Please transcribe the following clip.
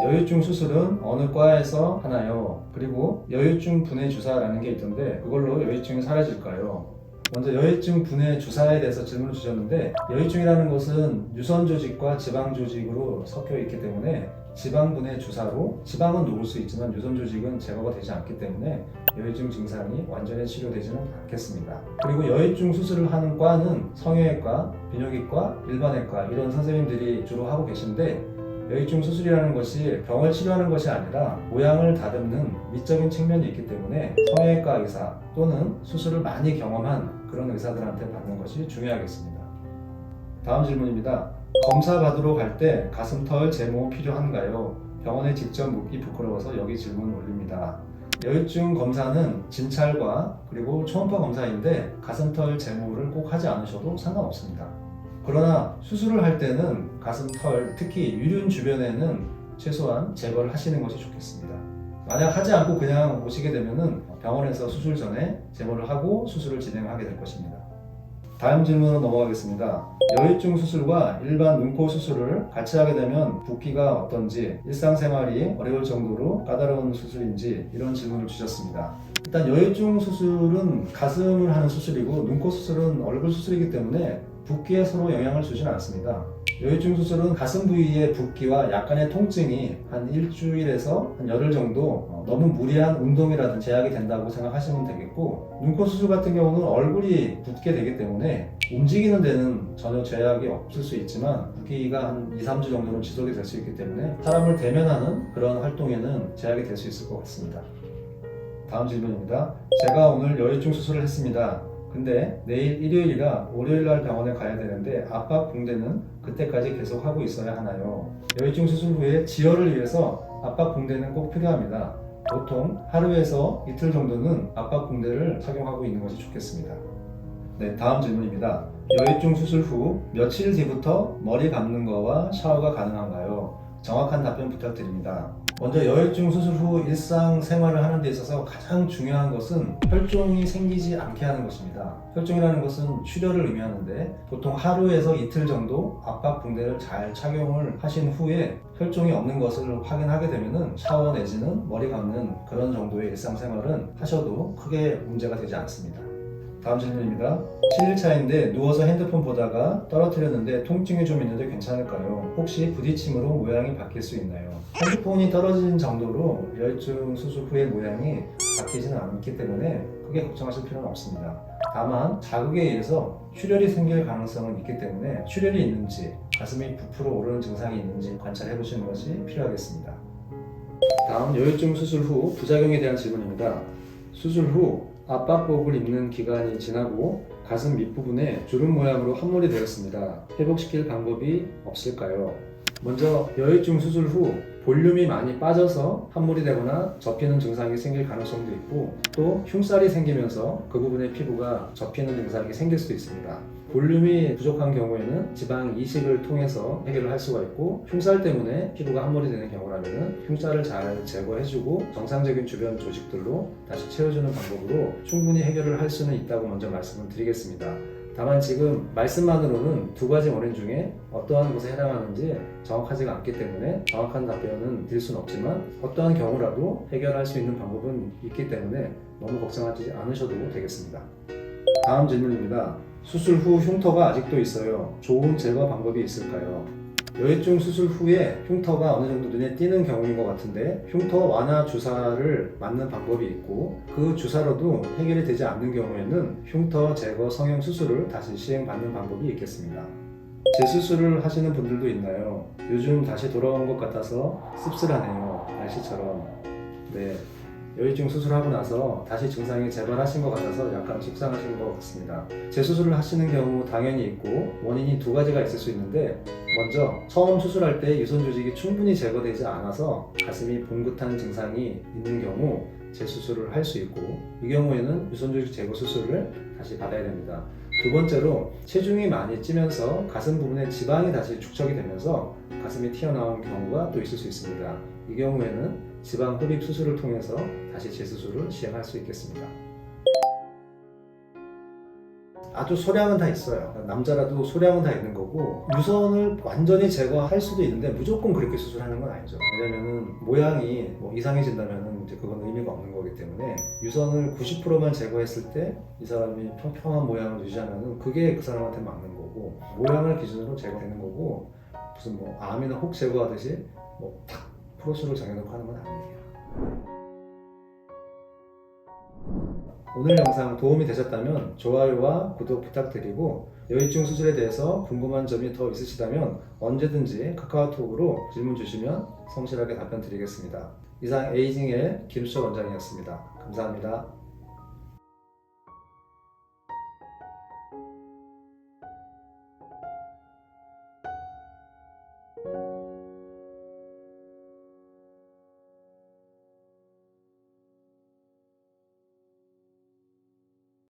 여유증 수술은 어느 과에서 하나요? 그리고 여유증 분해 주사라는 게 있던데 그걸로 여유증이 사라질까요? 먼저 여유증 분해 주사에 대해서 질문을 주셨는데, 여유증이라는 것은 유선 조직과 지방 조직으로 섞여 있기 때문에 지방 분해 주사로 지방은 녹을 수 있지만 유선 조직은 제거가 되지 않기 때문에 여유증 증상이 완전히 치료되지는 않겠습니다. 그리고 여유증 수술을 하는 과는 성형외과, 비뇨기과, 일반외과 이런 선생님들이 주로 하고 계신데, 여유증 수술이라는 것이 병을 치료하는 것이 아니라 모양을 다듬는 미적인 측면이 있기 때문에 성형외과 의사 또는 수술을 많이 경험한 그런 의사들한테 받는 것이 중요하겠습니다. 다음 질문입니다. 검사 받으러 갈 때 가슴털 제모 필요한가요? 병원에 직접 묻기 부끄러워서 여기 질문을 올립니다. 여유증 검사는 진찰과 그리고 초음파 검사인데 가슴털 제모를 꼭 하지 않으셔도 상관없습니다. 그러나 수술을 할 때는 가슴털, 특히 유륜 주변에는 최소한 제거를 하시는 것이 좋겠습니다. 만약 하지 않고 그냥 오시게 되면 병원에서 수술 전에 제모를 하고 수술을 진행하게 될 것입니다. 다음 질문으로 넘어가겠습니다. 여유증 수술과 일반 눈코 수술을 같이 하게 되면 붓기가 어떤지, 일상생활이 어려울 정도로 까다로운 수술인지 이런 질문을 주셨습니다. 일단 여유증 수술은 가슴을 하는 수술이고 눈코 수술은 얼굴 수술이기 때문에 붓기에 서로 영향을 주지는 않습니다. 여유증 수술은 가슴 부위의 붓기와 약간의 통증이 한 일주일에서 한 열흘 정도 너무 무리한 운동이라든지 제약이 된다고 생각하시면 되겠고, 눈코 수술 같은 경우는 얼굴이 붓게 되기 때문에 움직이는 데는 전혀 제약이 없을 수 있지만 붓기가 한 2-3주 정도는 지속이 될 수 있기 때문에 사람을 대면하는 그런 활동에는 제약이 될 수 있을 것 같습니다. 다음 질문입니다. 제가 오늘 여유증 수술을 했습니다. 근데 내일 일요일이라 월요일날 병원에 가야 되는데 압박 붕대는 그때까지 계속 하고 있어야 하나요? 여유증 수술 후에 지혈을 위해서 압박 붕대는 꼭 필요합니다. 보통 하루에서 이틀 정도는 압박 붕대를 착용하고 있는 것이 좋겠습니다. 네, 다음 질문입니다. 여유증 수술 후 며칠 뒤부터 머리 감는 거와 샤워가 가능한가요? 정확한 답변 부탁드립니다. 먼저 여유증 수술 후 일상생활을 하는 데 있어서 가장 중요한 것은 혈종이 생기지 않게 하는 것입니다. 혈종이라는 것은 출혈을 의미하는데 보통 하루에서 이틀 정도 압박 붕대를 잘 착용을 하신 후에 혈종이 없는 것을 확인하게 되면 샤워 내지는 머리 감는 그런 정도의 일상생활은 하셔도 크게 문제가 되지 않습니다. 다음 질문입니다. 7일차인데 누워서 핸드폰 보다가 떨어뜨렸는데 통증이 좀 있는데 괜찮을까요? 혹시 부딪힘으로 모양이 바뀔 수 있나요? 핸드폰이 떨어진 정도로 여유증 수술 후의 모양이 바뀌지는 않기 때문에 크게 걱정하실 필요는 없습니다. 다만 자극에 의해서 출혈이 생길 가능성은 있기 때문에 출혈이 있는지 가슴이 부풀어 오르는 증상이 있는지 관찰해 보시는 것이 필요하겠습니다. 다음 여유증 수술 후 부작용에 대한 질문입니다. 수술 후 압박복을 입는 기간이 지나고 가슴 밑부분에 주름 모양으로 함몰이 되었습니다. 회복시킬 방법이 없을까요? 먼저 여유증 수술 후 볼륨이 많이 빠져서 함몰이 되거나 접히는 증상이 생길 가능성도 있고, 또 흉살이 생기면서 그 부분의 피부가 접히는 증상이 생길 수도 있습니다. 볼륨이 부족한 경우에는 지방 이식을 통해서 해결을 할 수가 있고, 흉살 때문에 피부가 함몰이 되는 경우라면 흉살을 잘 제거해주고 정상적인 주변 조직들로 다시 채워주는 방법으로 충분히 해결을 할 수는 있다고 먼저 말씀을 드리겠습니다. 다만 지금 말씀만으로는 두 가지 원인 중에 어떠한 것에 해당하는지 정확하지가 않기 때문에 정확한 답변은 드릴 수는 없지만 어떠한 경우라도 해결할 수 있는 방법은 있기 때문에 너무 걱정하지 않으셔도 되겠습니다. 다음 질문입니다. 수술 후 흉터가 아직도 있어요. 좋은 제거 방법이 있을까요? 여유증 수술 후에 흉터가 어느 정도 눈에 띄는 경우인 것 같은데, 흉터 완화 주사를 맞는 방법이 있고, 그 주사로도 해결이 되지 않는 경우에는 흉터 제거 성형 수술을 다시 시행받는 방법이 있겠습니다. 재수술을 하시는 분들도 있나요? 요즘 다시 돌아온 것 같아서 씁쓸하네요. 날씨처럼. 네. 여유증 수술하고 나서 다시 증상이 재발하신 것 같아서 약간 속상하신 것 같습니다. 재수술을 하시는 경우 당연히 있고 원인이 두 가지가 있을 수 있는데, 먼저 처음 수술할 때 유선 조직이 충분히 제거되지 않아서 가슴이 봉긋한 증상이 있는 경우 재수술을 할 수 있고, 이 경우에는 유선 조직 제거 수술을 다시 받아야 됩니다. 두 번째로 체중이 많이 찌면서 가슴 부분에 지방이 다시 축적이 되면서 가슴이 튀어나온 경우가 또 있을 수 있습니다. 이 경우에는 지방 흡입 수술을 통해서 다시 재수술을 시행할 수 있겠습니다. 아주 소량은 다 있어요. 남자라도 소량은 다 있는 거고, 유선을 완전히 제거할 수도 있는데 무조건 그렇게 수술하는 건 아니죠. 왜냐면은 모양이 뭐 이상해진다면은 이제 그건 의미가 없는 거기 때문에, 유선을 90%만 제거했을 때 이 사람이 평평한 모양을 유지하면은 그게 그 사람한테 맞는 거고, 모양을 기준으로 제거되는 거고, 무슨 뭐 암이나 혹 제거하듯이 뭐 탁 프로수를 정해놓고 하는 건 아니에요. 오늘 영상 도움이 되셨다면 좋아요와 구독 부탁드리고, 여유증 수술에 대해서 궁금한 점이 더 있으시다면 언제든지 카카오톡으로 질문 주시면 성실하게 답변 드리겠습니다. 이상 에이징의 김수철 원장이었습니다. 감사합니다.